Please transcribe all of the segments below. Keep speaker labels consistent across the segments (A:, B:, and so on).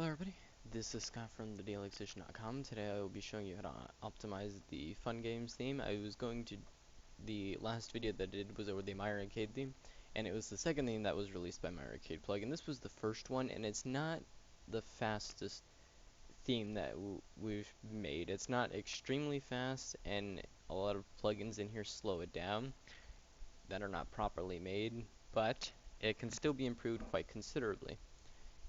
A: Hello everybody, this is Scott from thedailyexcision.com. Today I will be showing you how to optimize the FunGames theme. The last video that I did was over the MyArcade theme, and it was the second theme that was released by MyArcadePlugin. This was the first one, and it's not the fastest theme that we've made. It's not extremely fast, and a lot of plugins in here slow it down that are not properly made, but it can still be improved quite considerably.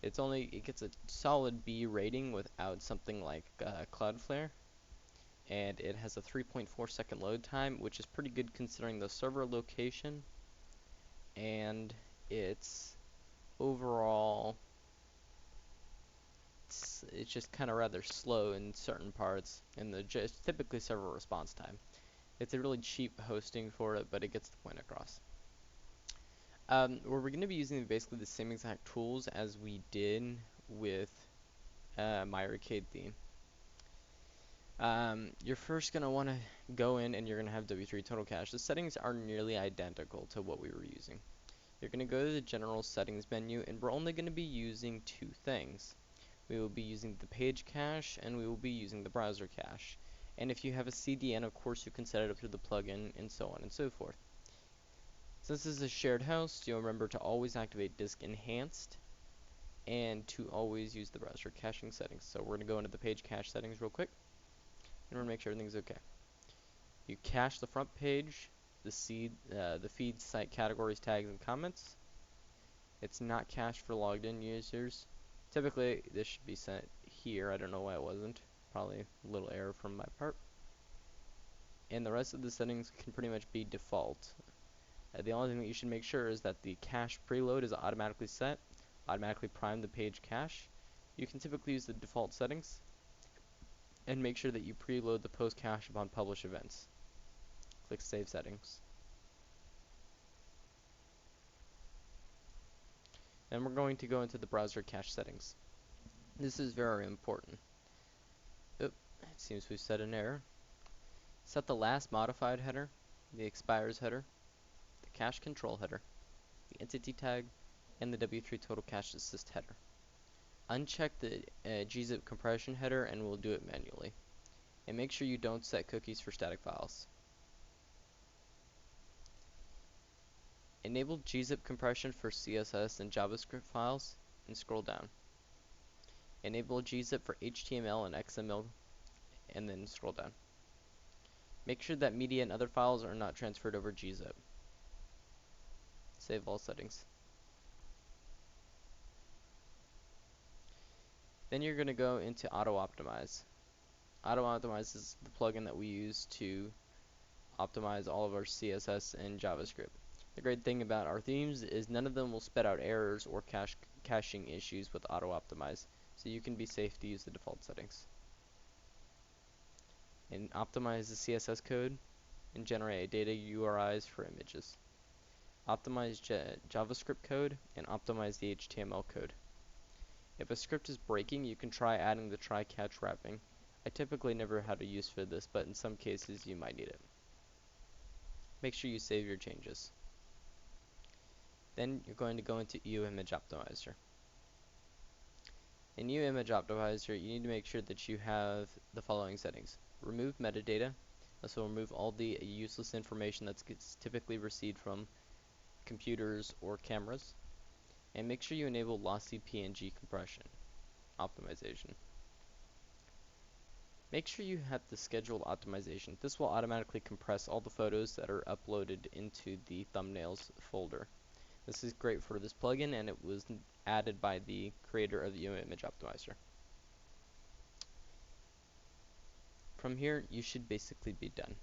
A: It gets a solid B rating without something like Cloudflare, and it has a 3.4-second load time, which is pretty good considering the server location, and it's overall it's just kind of rather slow in certain parts, and just typically server response time. It's a really cheap hosting for it, but it gets the point across. Where we're going to be using basically the same exact tools as we did with MyArcade theme. You're first going to want to go in and you're going to have W3 total cache. The settings are nearly identical to what we were using. You're going to go to the general settings menu, and we're only going to be using two things. We will be using the page cache, and we will be using the browser cache. And if you have a CDN, of course you can set it up through the plugin, and so on and so forth. Since this is a shared host, you'll remember to always activate disk enhanced and to always use the browser caching settings. So we're going to go into the page cache settings real quick, and we're going to make sure everything's okay. You cache the front page, the feed, site categories, tags, and comments. It's not cached for logged in users. Typically, this should be set here. I don't know why it wasn't. Probably a little error from my part. And the rest of the settings can pretty much be default. The only thing that you should make sure is that the cache preload is automatically set. Automatically prime the page cache. You can typically use the default settings, and make sure that you preload the post cache upon publish events. Click Save Settings. Then we're going to go into the browser cache settings. This is very important. Oop, it seems we've set an error. Set the last modified header, the expires header, the cache control header, the entity tag, and the W3 total cache assist header. Uncheck the gzip compression header, and we'll do it manually. And make sure you don't set cookies for static files. Enable gzip compression for CSS and JavaScript files, and scroll down. Enable gzip for HTML and XML, and then scroll down. Make sure that media and other files are not transferred over gzip. Save all settings. Then you're going to go into Auto Optimize. Auto Optimize is the plugin that we use to optimize all of our CSS and JavaScript. The great thing about our themes is none of them will spit out errors or caching issues with Auto Optimize, so you can be safe to use the default settings. And optimize the CSS code and generate data URIs for images. Optimize JavaScript code and optimize the HTML code. If a script is breaking, you can try adding the try-catch wrapping. I typically never had a use for this, but in some cases you might need it. Make sure you save your changes. Then you're going to go into EU Image Optimizer. In EU Image Optimizer, you need to make sure that you have the following settings. Remove metadata. This will remove all the useless information that's typically received from computers or cameras. And make sure you enable lossy PNG compression optimization. Make sure you have the scheduled optimization. This will automatically compress all the photos that are uploaded into the thumbnails folder. This is great for this plugin, and it was added by the creator of the Image Optimizer. From here, you should basically be done.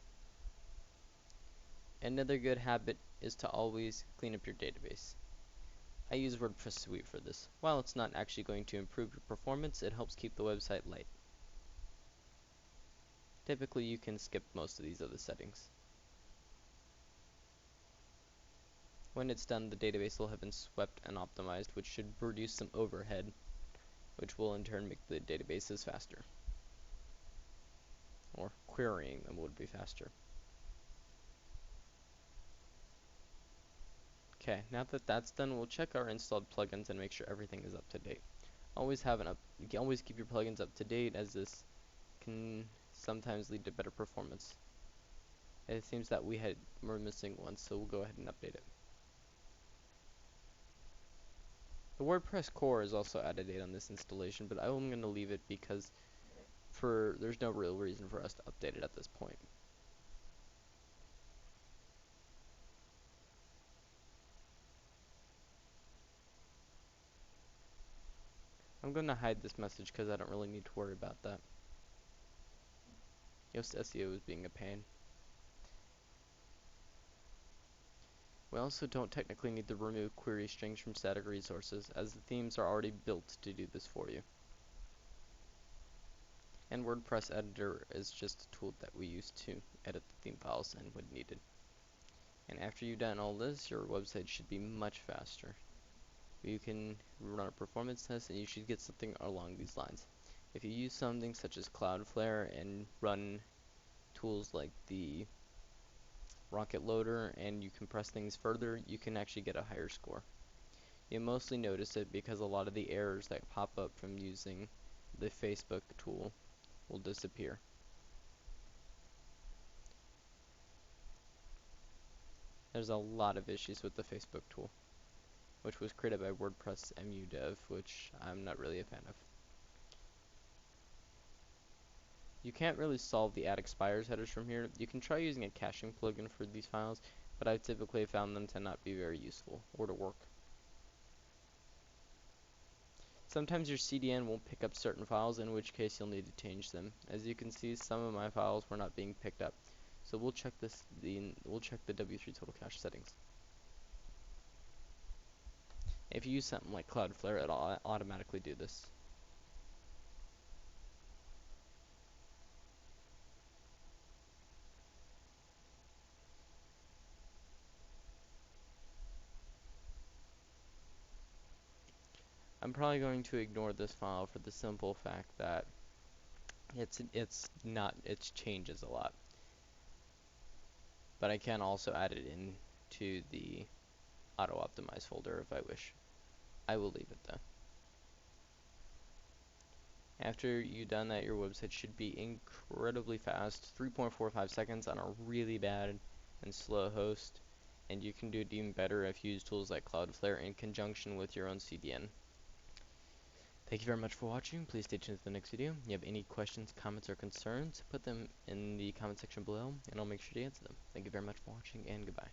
A: Another good habit is to always clean up your database. I use Wordpress Suite for this. While it's not actually going to improve your performance, it helps keep the website light. Typically, you can skip most of these other settings. When it's done, the database will have been swept and optimized, which should reduce some overhead, which will in turn make the databases faster. Or querying them would be faster. Okay, now that that's done, we'll check our installed plugins and make sure everything is up to date. You can always keep your plugins up to date, as this can sometimes lead to better performance. It seems that we're missing one, so we'll go ahead and update it. The WordPress core is also out of date on this installation, but I'm going to leave it because there's no real reason for us to update it at this point. I'm going to hide this message because I don't really need to worry about that. Yoast SEO is being a pain. We also don't technically need to remove query strings from static resources, as the themes are already built to do this for you. And Wordpress Editor is just a tool that we use to edit the theme files and when needed. And after you've done all this, your website should be much faster. You can run a performance test and you should get something along these lines. If you use something such as Cloudflare and run tools like the Rocket Loader and you compress things further, you can actually get a higher score. You mostly notice it because a lot of the errors that pop up from using the Facebook tool will disappear. There's a lot of issues with the Facebook tool, which was created by WordPress MU Dev, which I'm not really a fan of. You can't really solve the add expires headers from here. You can try using a caching plugin for these files, but I've typically found them to not be very useful or to work. Sometimes your CDN won't pick up certain files, in which case you'll need to change them. As you can see, some of my files were not being picked up. So we'll check the W3 total cache settings. If you use something like Cloudflare, it'll automatically do this. I'm probably going to ignore this file for the simple fact that it changes a lot. But I can also add it into the auto optimize folder if I wish. I will leave it though. After you've done that, your website should be incredibly fast, 3.45 seconds on a really bad and slow host, and you can do it even better if you use tools like Cloudflare in conjunction with your own CDN. Thank you very much for watching. Please stay tuned for the next video. If you have any questions, comments, or concerns, put them in the comment section below, and I'll make sure to answer them. Thank you very much for watching, and goodbye.